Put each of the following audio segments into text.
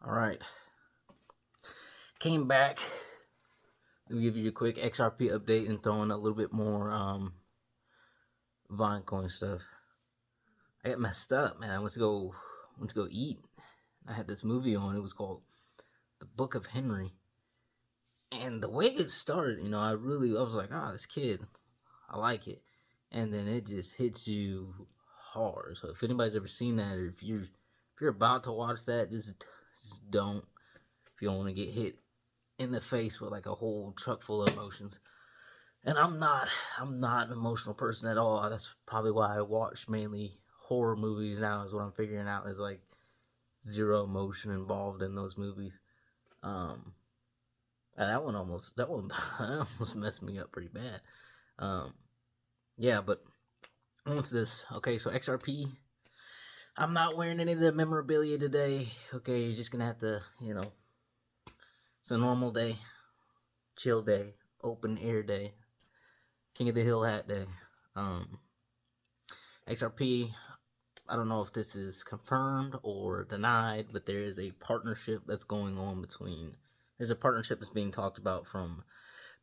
All right, came back. Let me give you a quick XRP update and throw in a little bit more Vine coin stuff. I got messed up, man. I went to go eat. I had this movie on. It was called The Book of Henry, and the way it started, I was like, this kid, I like it, and then it just hits you hard. So if anybody's ever seen that, or if you're about to watch that, just don't. If you don't want to get hit in the face with like a whole truck full of emotions. And I'm not an emotional person at all. That's probably why I watch mainly horror movies now. Is what I'm figuring out is like zero emotion involved in those movies. Um, that one that almost messed me up pretty bad. Um, yeah, but what's this? Okay, so XRP. I'm not wearing any of the memorabilia today. Okay, you're just gonna have to, it's a normal day, chill day, open air day, King of the Hill hat day. Um, XRP, I don't know if this is confirmed or denied, but there is a partnership that's going on between. There's a partnership that's being talked about from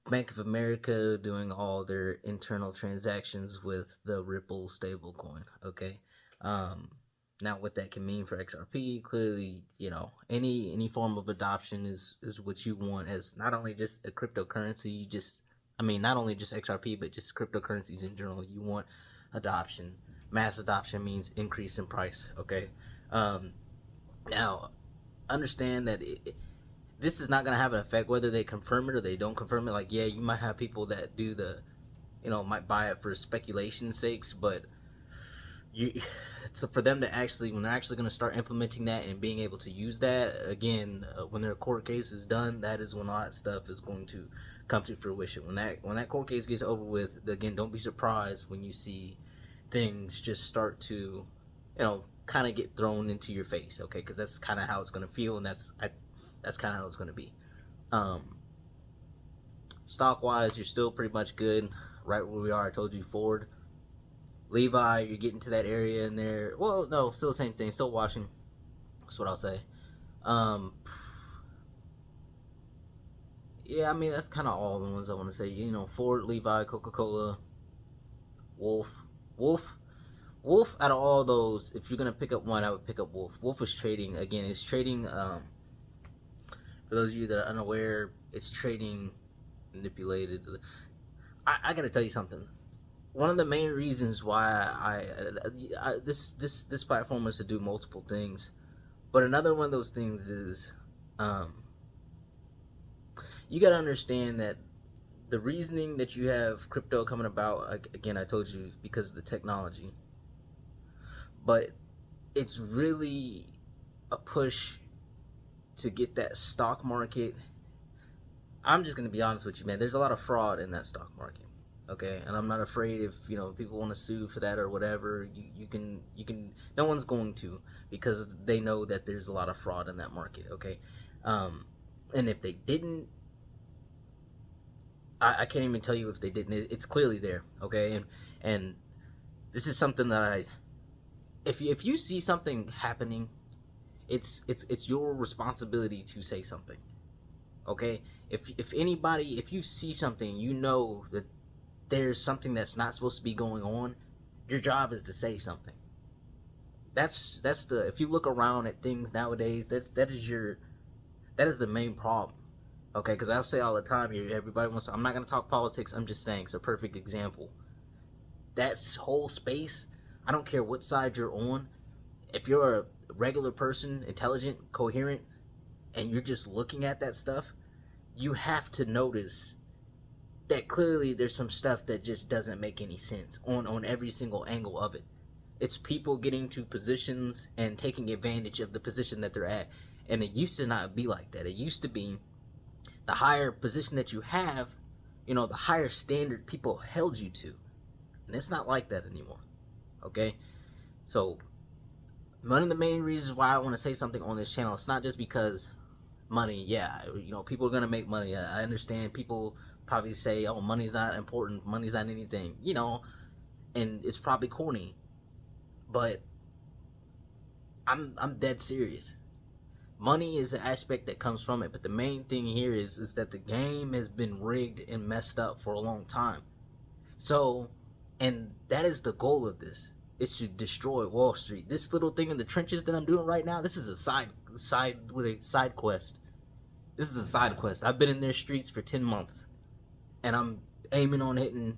Bank of America doing all their internal transactions with the Ripple stablecoin. Okay, um, now what that can mean for XRP, clearly, any form of adoption is what you want as not only just a cryptocurrency, not only just XRP, but just cryptocurrencies in general. You want adoption. Mass adoption means increase in price. Okay, um, now understand that this is not going to have an effect whether they confirm it or they don't confirm it. Like, yeah, you might have people that do might buy it for speculation sakes, but you, so for them to actually, when they're actually going to start implementing that and being able to use that again, when their court case is done, that is when all that stuff is going to come to fruition. When that court case gets over with, again, don't be surprised when you see things just start to, kind of get thrown into your face. Okay, because that's kind of how it's going to feel, and that's kind of how it's going to be. Um, Stock wise, you're still pretty much good, right where we are. I told you Ford, Levi, you're getting to that area in there. Well, no, still the same thing. Still watching. That's what I'll say. Um, yeah, I mean that's kind of all the ones I want to say. Ford, Levi, Coca Cola, Wolf, Wolf, Wolf. Out of all those, if you're gonna pick up one, I would pick up Wolf. Wolf is trading again. It's trading. For those of you that are unaware, it's trading manipulated. I gotta tell you something. One of the main reasons why this platform is to do multiple things, but another one of those things is, um, you got to understand that the reasoning that you have crypto coming about, again, I told you, because of the technology, but it's really a push to get that stock market. I'm just gonna be honest with you, man. There's a lot of fraud in that stock market. Okay, and I'm not afraid if people want to sue for that or whatever. You can. No one's going to, because they know that there's a lot of fraud in that market. Okay, um, and if they didn't, I can't even tell you if they didn't. It's clearly there. Okay, and this is something that if you see something happening, it's your responsibility to say something. Okay, if you see something, that there's something that's not supposed to be going on, your job is to say something. That's the if you look around at things nowadays, that is the main problem. Okay, because I'll say all the time here, everybody wants. I'm not gonna talk politics. I'm just saying it's a perfect example. That whole space. I don't care what side you're on. If you're a regular person, intelligent, coherent, and you're just looking at that stuff, you have to notice that clearly there's some stuff that just doesn't make any sense on every single angle of it. It's people getting to positions and taking advantage of the position that they're at. And it used to not be like that. It used to be the higher position that you have, the higher standard people held you to. And it's not like that anymore. Okay? So, one of the main reasons why I want to say something on this channel, it's not just because money. Yeah, people are going to make money. I understand people probably say, oh, money's not important, money's not anything, and it's probably corny, but I'm dead serious. Money is an aspect that comes from it, but the main thing here is that the game has been rigged and messed up for a long time. So, and that is the goal of this. It's to destroy Wall Street. This little thing in the trenches that I'm doing right now, this is a side quest. This is a side quest. I've been in their streets for 10 months, and I'm aiming on hitting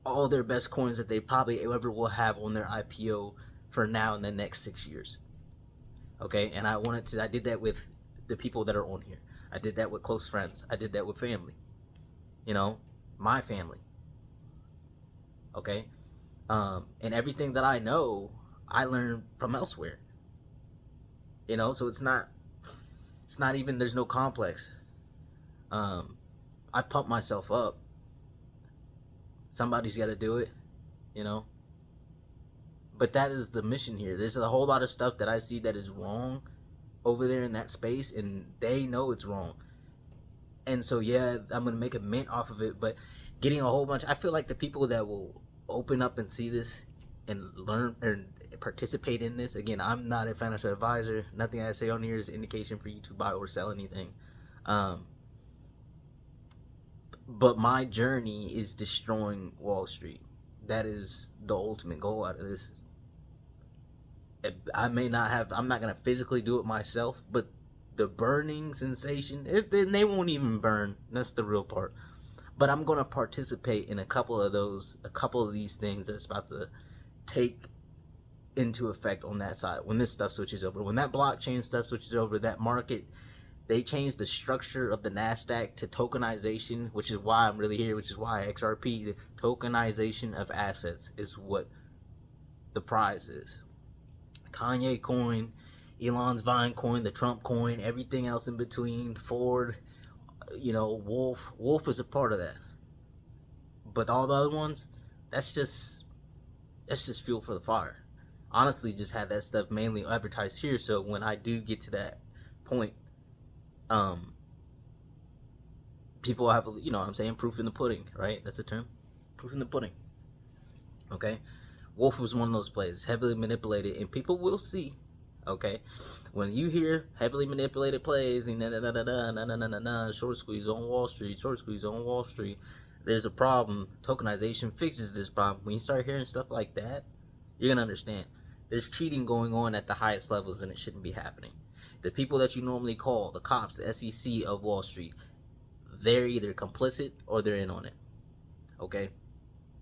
all their best coins that they probably ever will have on their IPO for now in the next 6 years. Okay, and I did that with the people that are on here. I did that with close friends. I did that with family. You know, my family. Okay, and everything that I know, I learned from elsewhere. You know, so it's not even, there's no complex. Um, I pump myself up. Somebody's got to do it. You know, but that is the mission here. There's a whole lot of stuff that I see that is wrong over there in that space, and they know it's wrong. And so yeah, I'm gonna make a mint off of it, but getting a whole bunch, I feel like the people that will open up and see this and learn or participate in this, again, I'm not a financial advisor. Nothing I say on here is indication for you to buy or sell anything. Um, but my journey is destroying Wall Street. That is the ultimate goal out of this. I may not have, I'm not gonna physically do it myself, but the burning sensation, they won't even burn. That's the real part. But I'm gonna participate in a couple of these things that's about to take into effect on that side when this stuff switches over. When that blockchain stuff switches over, that market, they changed the structure of the Nasdaq to tokenization, which is why I'm really here. Which is why XRP, the tokenization of assets, is what the prize is. Kanye coin, Elon's Vine coin, the Trump coin, everything else in between, Ford, you know, Wolf is a part of that. But all the other ones, that's just fuel for the fire. Honestly, just had that stuff mainly advertised here, so when I do get to that point, um, people have, you know what I'm saying, proof in the pudding, right? That's the term, proof in the pudding. Okay, Wolf was one of those plays, heavily manipulated, and people will see. Okay, when you hear heavily manipulated plays and short squeeze on Wall Street, short squeeze on Wall Street, there's a problem. Tokenization fixes this problem. When you start hearing stuff like that, you're gonna understand. There's cheating going on at the highest levels, and it shouldn't be happening. The people that you normally call the cops, the SEC of Wall Street, they're either complicit or they're in on it. Okay,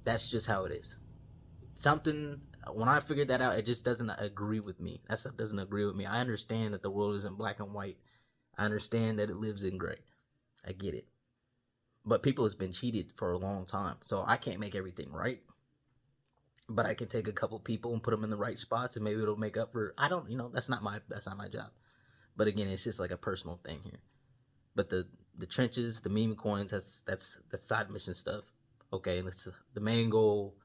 that's just how it is. Something, when I figured that out, it just doesn't agree with me. That stuff doesn't agree with me. I understand that the world isn't black and white. I understand that it lives in gray. I get it. But people has been cheated for a long time. So I can't make everything right. But I can take a couple people and put them in the right spots, and maybe it'll make up for, I don't, you know, that's not my job. But again, it's just like a personal thing here. But the trenches, the meme coins, that's side mission stuff. Okay, and it's the main goal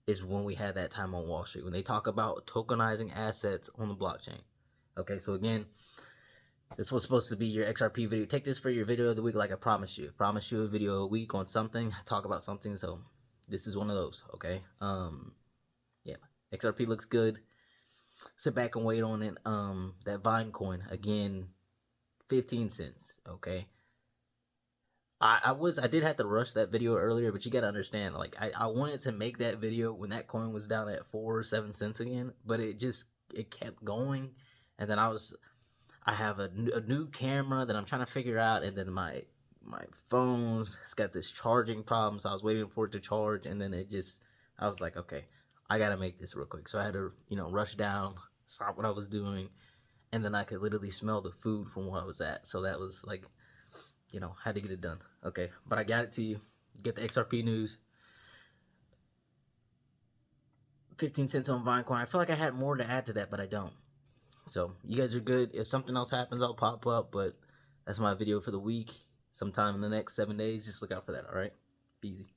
is when we had that time on Wall Street, when they talk about tokenizing assets on the blockchain. Okay, so again, this was supposed to be your XRP video. Take this for your video of the week, like I promised you. Promise you a video a week on something, talk about something. So this is one of those. Okay, yeah, XRP looks good. Sit back and wait on it. That Vine coin, again, 15 cents. Okay, I did have to rush that video earlier, but you gotta understand, like I wanted to make that video when that coin was down at 4 or 7 cents again, but it kept going, and then I have a new camera that I'm trying to figure out, and then my phone's got this charging problem, so I was waiting for it to charge, and then I was like, okay, I gotta make this real quick, so I had to, you know, rush down, stop what I was doing, and then I could literally smell the food from where I was at, so that was like, you know, had to get it done. Okay, but I got it to you. Get the XRP news. 15 cents on Vinecoin. I feel like I had more to add to that, but I don't. So you guys are good. If something else happens, I'll pop up. But that's my video for the week. Sometime in the next 7 days. Just look out for that. All right. Be easy.